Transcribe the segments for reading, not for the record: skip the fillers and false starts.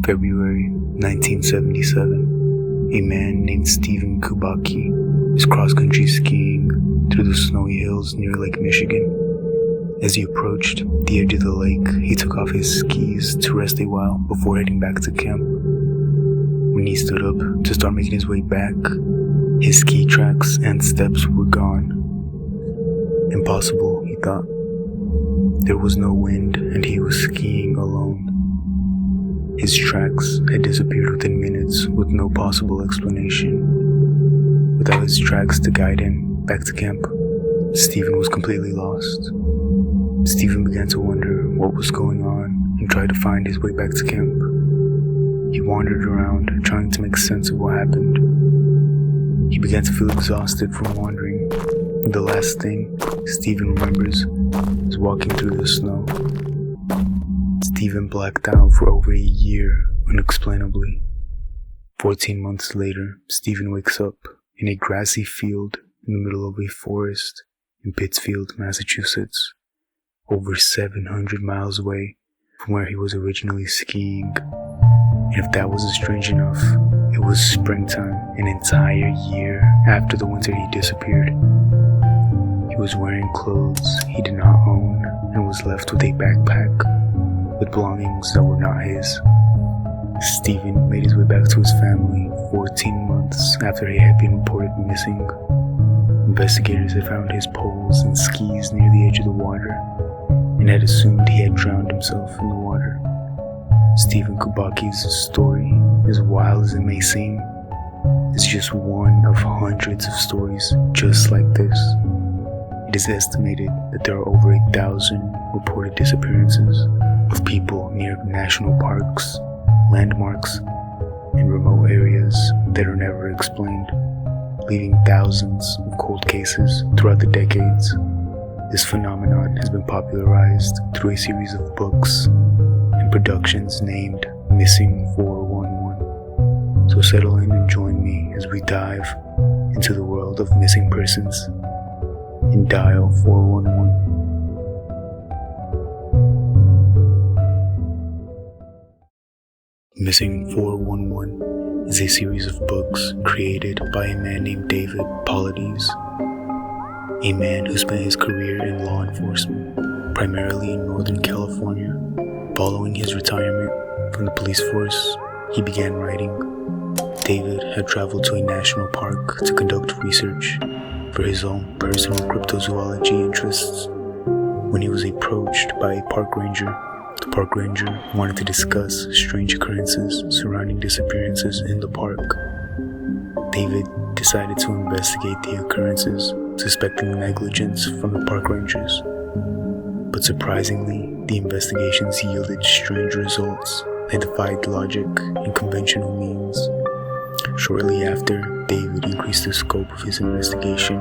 February 1977, a man named Stephen Kubacki is cross-country skiing through the snowy hills near Lake Michigan. As he approached the edge of the lake, he took off his skis to rest a while before heading back to camp. When he stood up to start making his way back, his ski tracks and steps were gone. Impossible, he thought. There was no wind and he was skiing alone. His tracks had disappeared within minutes with no possible explanation. Without his tracks to guide him back to camp, Stephen was completely lost. Stephen began to wonder what was going on and tried to find his way back to camp. He wandered around, trying to make sense of what happened. He began to feel exhausted from wandering. The last thing Stephen remembers is walking through the snow. Stephen blacked out for over a year, unexplainably. 14 months later, Stephen wakes up in a grassy field in the middle of a forest in Pittsfield, Massachusetts, over 700 miles away from where he was originally skiing. And if that wasn't strange enough, it was springtime, an entire year after the winter he disappeared. He was wearing clothes he did not own and was left with a backpack with belongings that were not his. Stephen made his way back to his family 14 months after he had been reported missing. Investigators had found his poles and skis near the edge of the water and had assumed he had drowned himself in the water. Stephen Kubacki's story, as wild as it may seem, is just one of hundreds of stories just like this. It is estimated that there are over 1,000 reported disappearances of people near national parks, landmarks, and remote areas that are never explained, leaving thousands of cold cases throughout the decades. This phenomenon has been popularized through a series of books and productions named Missing 411. So settle in and join me as we dive into the world of missing persons and dial 411. Missing 411 is a series of books created by a man named David Paulides, a man who spent his career in law enforcement, primarily in Northern California. Following his retirement from the police force, he began writing. David had traveled to a national park to conduct research for his own personal cryptozoology interests. When he was approached by a park ranger, the park ranger wanted to discuss strange occurrences surrounding disappearances in the park. David decided to investigate the occurrences, suspecting negligence from the park rangers. But surprisingly, the investigations yielded strange results that defied logic and conventional means. Shortly after, David increased the scope of his investigation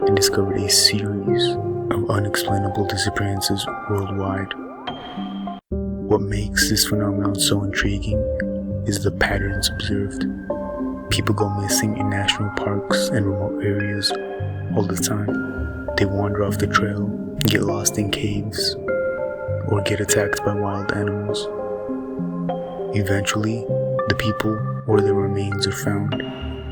and discovered a series of unexplainable disappearances worldwide. What makes this phenomenon so intriguing is the patterns observed. People go missing in national parks and remote areas all the time. They wander off the trail, get lost in caves, or get attacked by wild animals. Eventually, the people or their remains are found,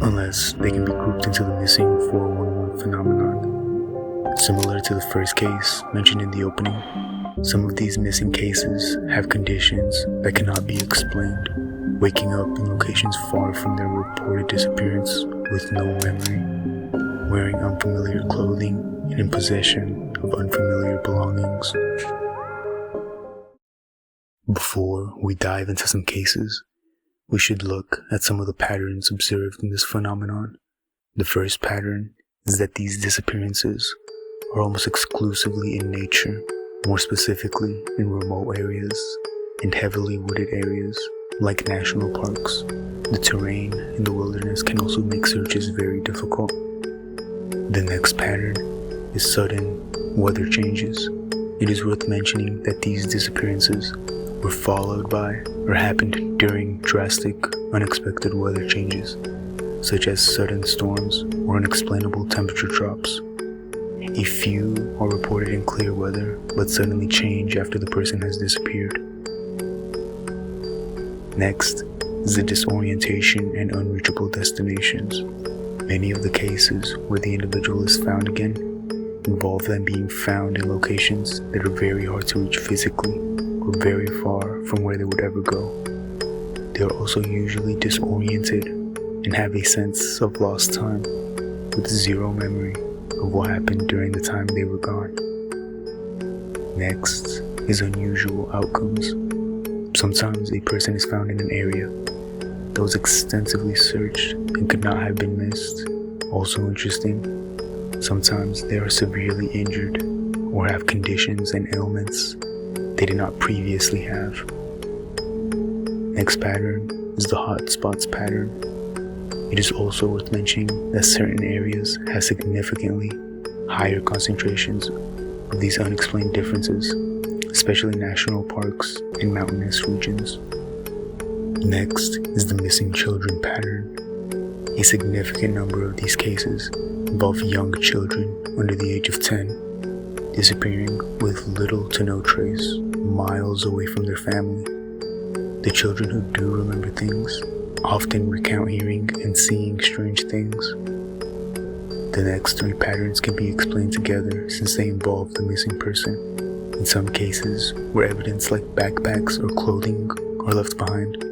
unless they can be grouped into the missing 411 phenomenon. Similar to the first case mentioned in the opening, some of these missing cases have conditions that cannot be explained, waking up in locations far from their reported disappearance with no memory, wearing unfamiliar clothing, and in possession of unfamiliar belongings. Before we dive into some cases, we should look at some of the patterns observed in this phenomenon. The first pattern is that these disappearances are almost exclusively in nature, more specifically in remote areas and heavily wooded areas like national parks. The terrain in the wilderness can also make searches very difficult. The next pattern is sudden weather changes. It is worth mentioning that these disappearances were followed by or happened during drastic, unexpected weather changes, such as sudden storms or unexplainable temperature drops. A few are reported in clear weather, but suddenly change after the person has disappeared. Next is the disorientation and unreachable destinations. Many of the cases where the individual is found again involve them being found in locations that are very hard to reach physically or very far from where they would ever go. They are also usually disoriented and have a sense of lost time, with zero memory of what happened during the time they were gone. Next is unusual outcomes. Sometimes a person is found in an area that was extensively searched and could not have been missed. Also interesting, sometimes they are severely injured or have conditions and ailments they did not previously have. Next pattern is the hot spots pattern. It is also worth mentioning that certain areas have significantly higher concentrations of these unexplained differences, especially national parks and mountainous regions. Next is the missing children pattern. A significant number of these cases involve young children under the age of 10 disappearing with little to no trace, miles away from their family. The children who do remember things often recount hearing and seeing strange things. The next three patterns can be explained together since they involve the missing person. In some cases, where evidence like backpacks or clothing are left behind,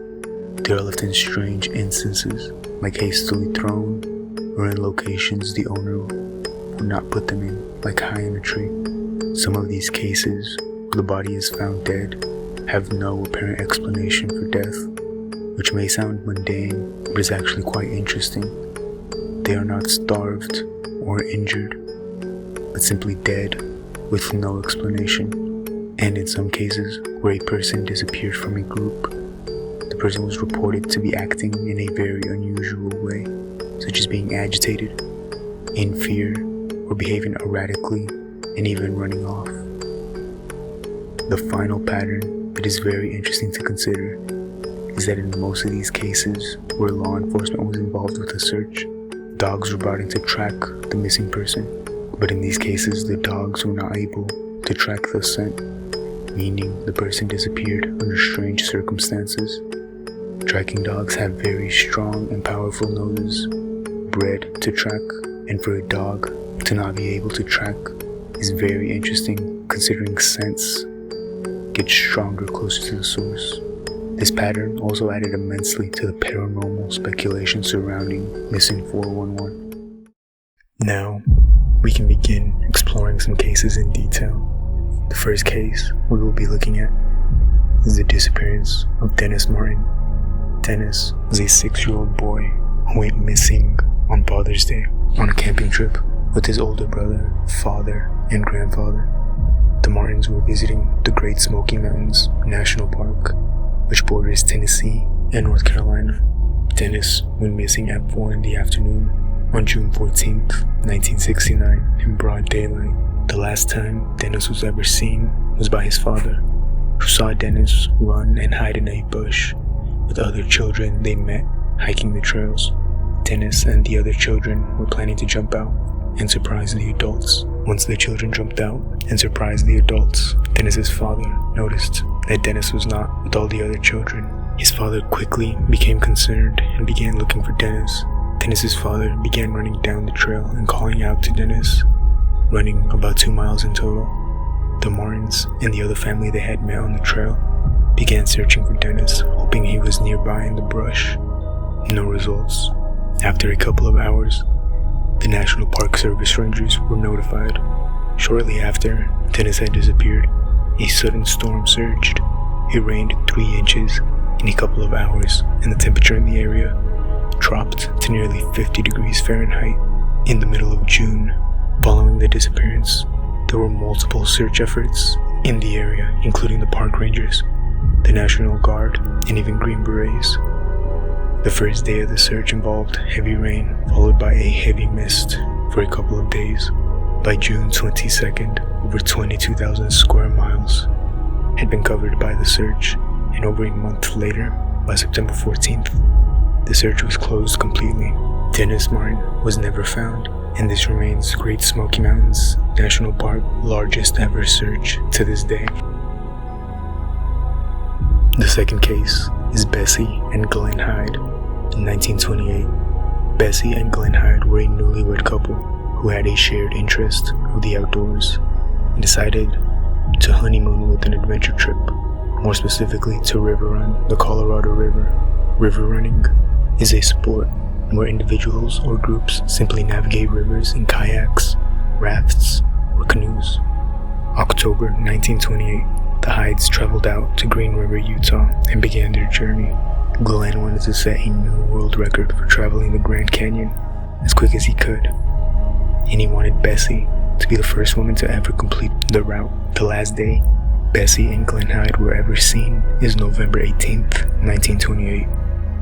they are left in strange instances, like hastily thrown, or in locations the owner would not put them in, like high in a tree. Some of these cases, where the body is found dead, have no apparent explanation for death, which may sound mundane, but is actually quite interesting. They are not starved or injured, but simply dead with no explanation. And in some cases, where a person disappeared from a group, the person was reported to be acting in a very unusual way, such as being agitated, in fear, or behaving erratically, and even running off. The final pattern that is very interesting to consider is that in most of these cases where law enforcement was involved with a search, dogs were brought in to track the missing person, but in these cases the dogs were not able to track the scent, meaning the person disappeared under strange circumstances. Tracking dogs have very strong and powerful noses, bred to track, and for a dog to not be able to track is very interesting considering scents get stronger closer to the source. This pattern also added immensely to the paranormal speculation surrounding Missing 411. Now, we can begin exploring some cases in detail. The first case we will be looking at is the disappearance of Dennis Martin. Dennis was a 6-year-old boy who went missing on Father's Day on a camping trip with his older brother, father, and grandfather. The Martins were visiting the Great Smoky Mountains National Park, which borders Tennessee and North Carolina. Dennis went missing at 4 in the afternoon on June 14th, 1969 in broad daylight. The last time Dennis was ever seen was by his father, who saw Dennis run and hide in a bush with other children they met hiking the trails. Dennis and the other children were planning to jump out and surprise the adults. Once the children jumped out and surprised the adults, Dennis's father noticed that Dennis was not with all the other children. His father quickly became concerned and began looking for Dennis. Dennis's father began running down the trail and calling out to Dennis, running about 2 miles in total. The Martins and the other family they had met on the trail began searching for Dennis, hoping he was nearby in the brush. No results. After a couple of hours, the National Park Service rangers were notified. Shortly after, Dennis had disappeared. A sudden storm surged. It rained 3 inches in a couple of hours, and the temperature in the area dropped to nearly 50 degrees Fahrenheit in the middle of June. Following the disappearance, there were multiple search efforts in the area, including the park rangers, the National Guard, and even Green Berets. The first day of the search involved heavy rain, followed by a heavy mist for a couple of days. By June 22nd, over 22,000 square miles had been covered by the search, and over a month later, by September 14th, the search was closed completely. Dennis Martin was never found, and this remains Great Smoky Mountains National Park largest ever search to this day. The second case is Bessie and Glenn Hyde. In 1928, Bessie and Glenn Hyde were a newlywed couple who had a shared interest of the outdoors and decided to honeymoon with an adventure trip, more specifically to river run the Colorado River. River running is a sport where individuals or groups simply navigate rivers in kayaks, rafts, or canoes. October 1928, the Hydes traveled out to Green River, Utah, and began their journey. Glenn wanted to set a new world record for traveling the Grand Canyon as quick as he could, and he wanted Bessie to be the first woman to ever complete the route. The last day Bessie and Glenn Hyde were ever seen is November 18th, 1928.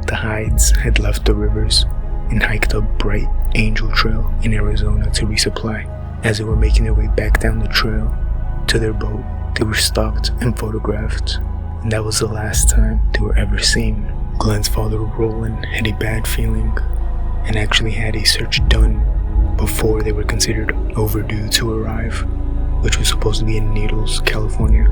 The Hydes had left the rivers and hiked up Bright Angel Trail in Arizona to resupply. As they were making their way back down the trail to their boat, they were stopped and photographed, and that was the last time they were ever seen. Glenn's father, Roland, had a bad feeling and actually had a search done before they were considered overdue to arrive, which was supposed to be in Needles, California.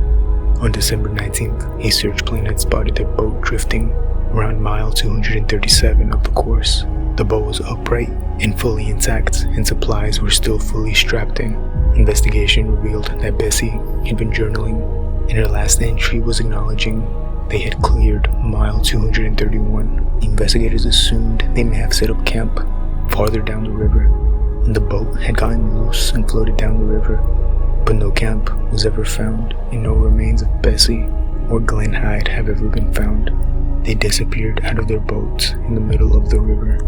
On December 19th, a search plane had spotted their boat drifting around mile 237 of the course. The boat was upright and fully intact, and supplies were still fully strapped in. Investigation revealed that Bessie had been journaling, and her last entry was acknowledging they had cleared mile 231. The investigators assumed they may have set up camp farther down the river, and the boat had gotten loose and floated down the river, but no camp was ever found, and no remains of Bessie or Glenn Hyde have ever been found. They disappeared out of their boat in the middle of the river.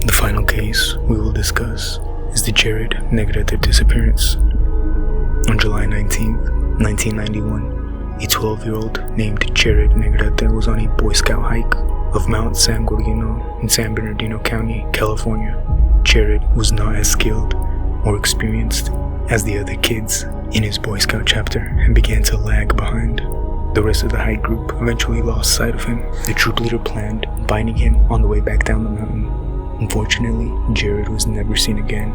The final case we will discuss is the Jared Negrete disappearance. On July 19th, 1991, a 12-year-old named Jared Negrete was on a Boy Scout hike of Mount San Gorgonio in San Bernardino County, California. Jared was not as skilled or experienced as the other kids in his Boy Scout chapter and began to lag behind. The rest of the hike group eventually lost sight of him. The troop leader planned on finding him on the way back down the mountain. Unfortunately, Jared was never seen again.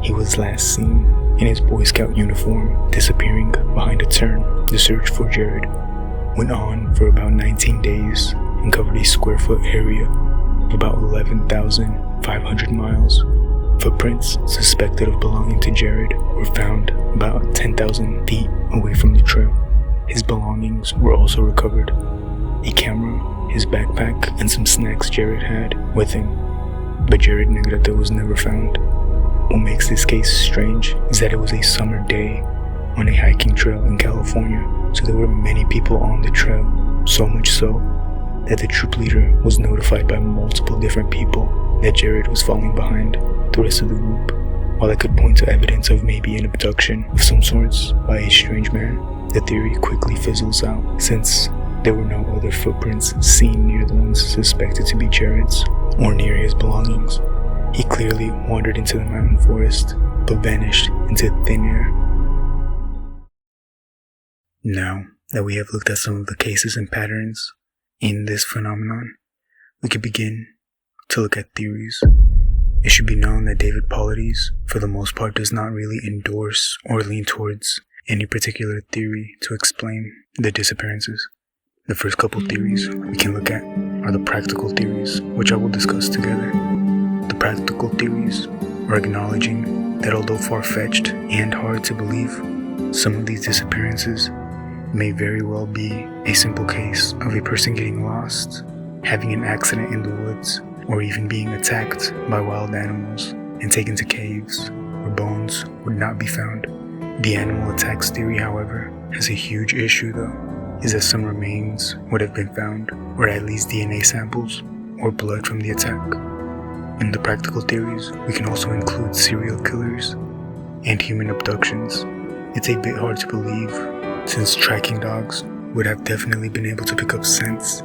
He was last seen in his Boy Scout uniform, disappearing behind a turn. The search for Jared went on for about 19 days and covered a square foot area of about 11,500 miles. Footprints suspected of belonging to Jared were found about 10,000 feet away from the trail. His belongings were also recovered: a camera, his backpack, and some snacks Jared had with him. But Jared Negrete was never found. What makes this case strange is that it was a summer day on a hiking trail in California, so there were many people on the trail, so much so that the troop leader was notified by multiple different people that Jared was falling behind the rest of the group. While that could point to evidence of maybe an abduction of some sorts by a strange man, the theory quickly fizzles out since there were no other footprints seen near the ones suspected to be Jared's or near his belongings. He clearly wandered into the mountain forest, but vanished into thin air. Now that we have looked at some of the cases and patterns in this phenomenon, we could begin to look at theories. It should be known that David Paulides, for the most part, does not really endorse or lean towards any particular theory to explain the disappearances. The first couple theories we can look at are the practical theories, which I will discuss together. The practical theories are acknowledging that although far-fetched and hard to believe, some of these disappearances may very well be a simple case of a person getting lost, having an accident in the woods, or even being attacked by wild animals and taken to caves where bones would not be found. The animal attacks theory, however, has a huge issue though, is that some remains would have been found, or at least DNA samples or blood from the attack. In the practical theories, we can also include serial killers and human abductions. It's a bit hard to believe, since tracking dogs would have definitely been able to pick up scents,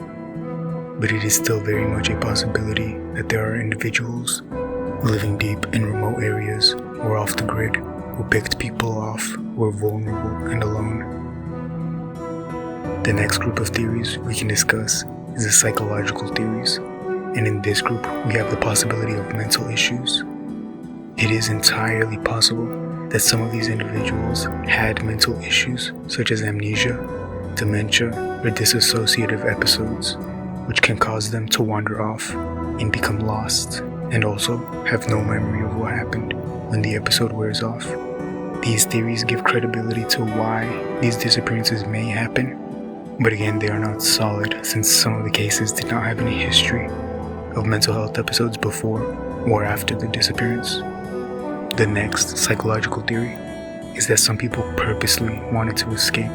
but it is still very much a possibility that there are individuals living deep in remote areas or off the grid who picked people off who were vulnerable and alone. The next group of theories we can discuss is the psychological theories, and in this group we have the possibility of mental issues. It is entirely possible that some of these individuals had mental issues such as amnesia, dementia, or or dissociative episodes, which can cause them to wander off and become lost, and also have no memory of what happened when the episode wears off. These theories give credibility to why these disappearances may happen, but again, they are not solid since some of the cases did not have any history of mental health episodes before or after the disappearance. The next psychological theory is that some people purposely wanted to escape.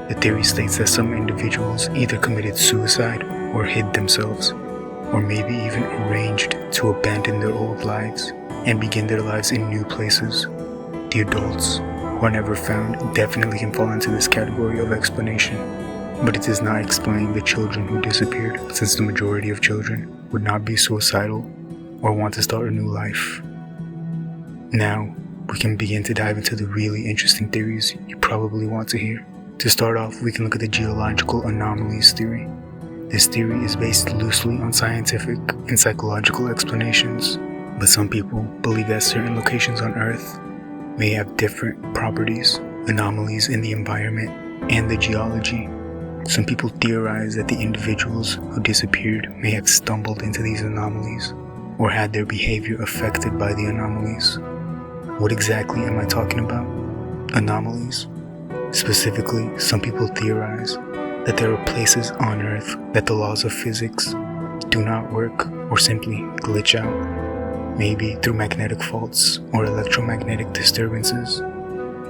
The theory states that some individuals either committed suicide or hid themselves, or maybe even arranged to abandon their old lives and begin their lives in new places. The adults who are never found definitely can fall into this category of explanation, but it does not explain the children who disappeared, since the majority of children would not be suicidal or want to start a new life. Now, we can begin to dive into the really interesting theories you probably want to hear. To start off, we can look at the geological anomalies theory. This theory is based loosely on scientific and psychological explanations, but some people believe that certain locations on Earth may have different properties, anomalies in the environment and the geology. Some people theorize that the individuals who disappeared may have stumbled into these anomalies or had their behavior affected by the anomalies. What exactly am I talking about? Anomalies. Specifically, some people theorize that there are places on Earth that the laws of physics do not work or simply glitch out, maybe through magnetic faults or electromagnetic disturbances.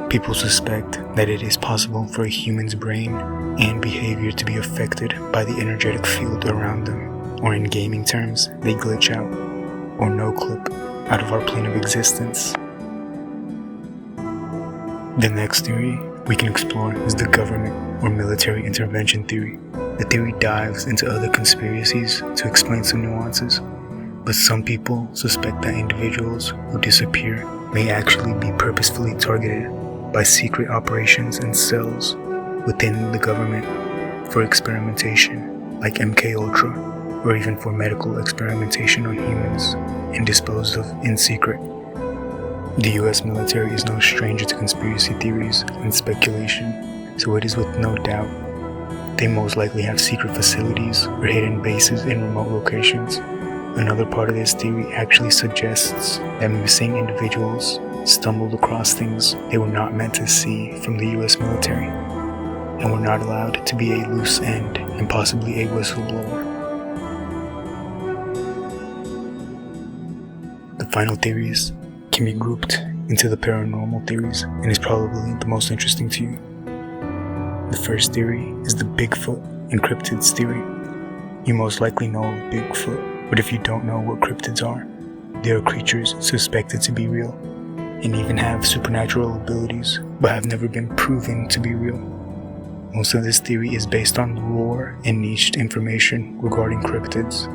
People suspect that it is possible for a human's brain and behavior to be affected by the energetic field around them, or in gaming terms, they glitch out, or no-clip, out of our plane of existence. The next theory we can explore is the government or military intervention theory. The theory dives into other conspiracies to explain some nuances, but some people suspect that individuals who disappear may actually be purposefully targeted by secret operations and cells within the government for experimentation, like MKUltra, or even for medical experimentation on humans and disposed of in secret. The US military is no stranger to conspiracy theories and speculation, so it is with no doubt they most likely have secret facilities or hidden bases in remote locations. Another part of this theory actually suggests that missing individuals stumbled across things they were not meant to see from the US military, and were not allowed to be a loose end and possibly a whistleblower. The final theories can be grouped into the paranormal theories and is probably the most interesting to you. The first theory is the Bigfoot and cryptids theory. You most likely know of Bigfoot, but if you don't know what cryptids are, they are creatures suspected to be real and even have supernatural abilities, but have never been proven to be real. Most of this theory is based on lore and niched information regarding cryptids.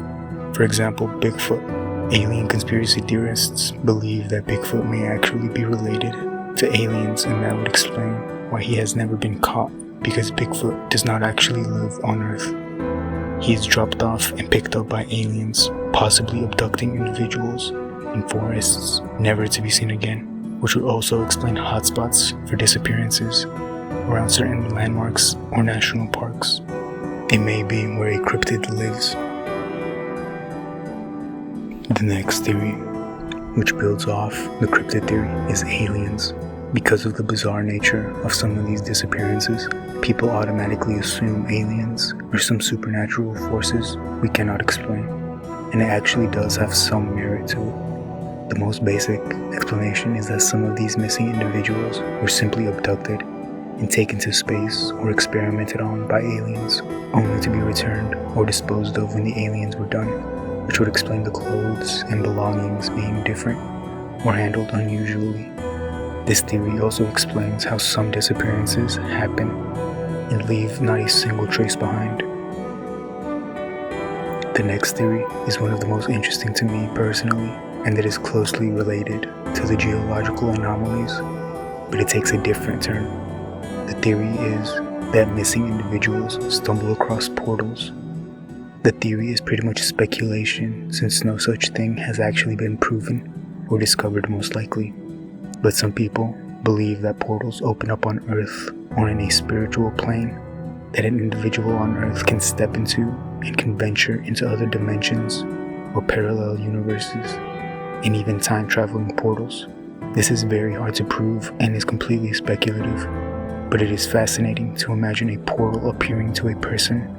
For example, Bigfoot. Alien conspiracy theorists believe that Bigfoot may actually be related to aliens, and that would explain why he has never been caught, because Bigfoot does not actually live on Earth. He is dropped off and picked up by aliens, possibly abducting individuals in forests, never to be seen again, which would also explain hotspots for disappearances around certain landmarks or national parks. They may be where a cryptid lives. The next theory, which builds off the cryptid theory, is aliens. Because of the bizarre nature of some of these disappearances, people automatically assume aliens or some supernatural forces we cannot explain, and it actually does have some merit to it. The most basic explanation is that some of these missing individuals were simply abducted and taken to space or experimented on by aliens, only to be returned or disposed of when the aliens were done, which would explain the clothes and belongings being different or handled unusually. This theory also explains how some disappearances happen and leave not a single trace behind. The next theory is one of the most interesting to me personally, and it is closely related to the geological anomalies, but it takes a different turn. The theory is that missing individuals stumble across portals. The theory is pretty much speculation, since no such thing has actually been proven or discovered most likely, but some people believe that portals open up on Earth or in a spiritual plane, that an individual on Earth can step into and can venture into other dimensions or parallel universes and even time-traveling portals. This is very hard to prove and is completely speculative, but it is fascinating to imagine a portal appearing to a person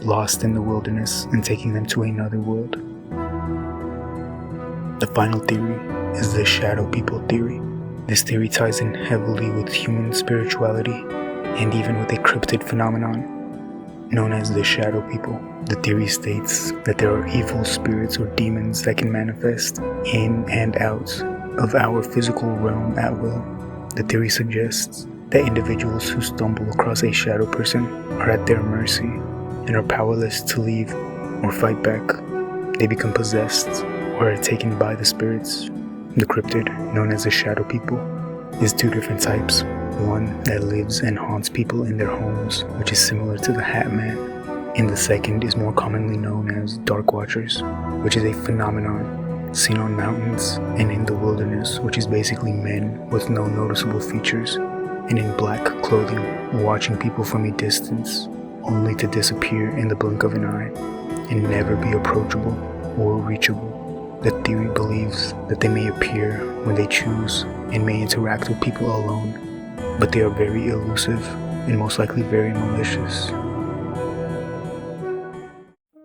lost in the wilderness and taking them to another world. The final theory is the shadow people theory. This theory ties in heavily with human spirituality and even with a cryptid phenomenon known as the shadow people. The theory states that there are evil spirits or demons that can manifest in and out of our physical realm at will. The theory suggests that individuals who stumble across a shadow person are at their mercy and are powerless to leave or fight back. They become possessed or are taken by the spirits. The cryptid, known as the shadow people, is two different types. One that lives and haunts people in their homes, which is similar to the Hat Man, and the second is more commonly known as Dark Watchers, which is a phenomenon seen on mountains and in the wilderness, which is basically men with no noticeable features and in black clothing watching people from a distance, only to disappear in the blink of an eye and never be approachable or reachable. The theory believes that they may appear when they choose and may interact with people alone, but they are very elusive and most likely very malicious.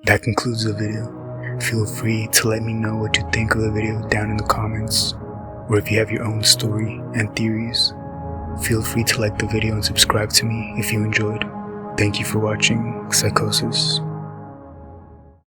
That concludes the video. Feel free to let me know what you think of the video down in the comments, or if you have your own story and theories, feel free to like the video and subscribe to me if you enjoyed. Thank you for watching Psychosis.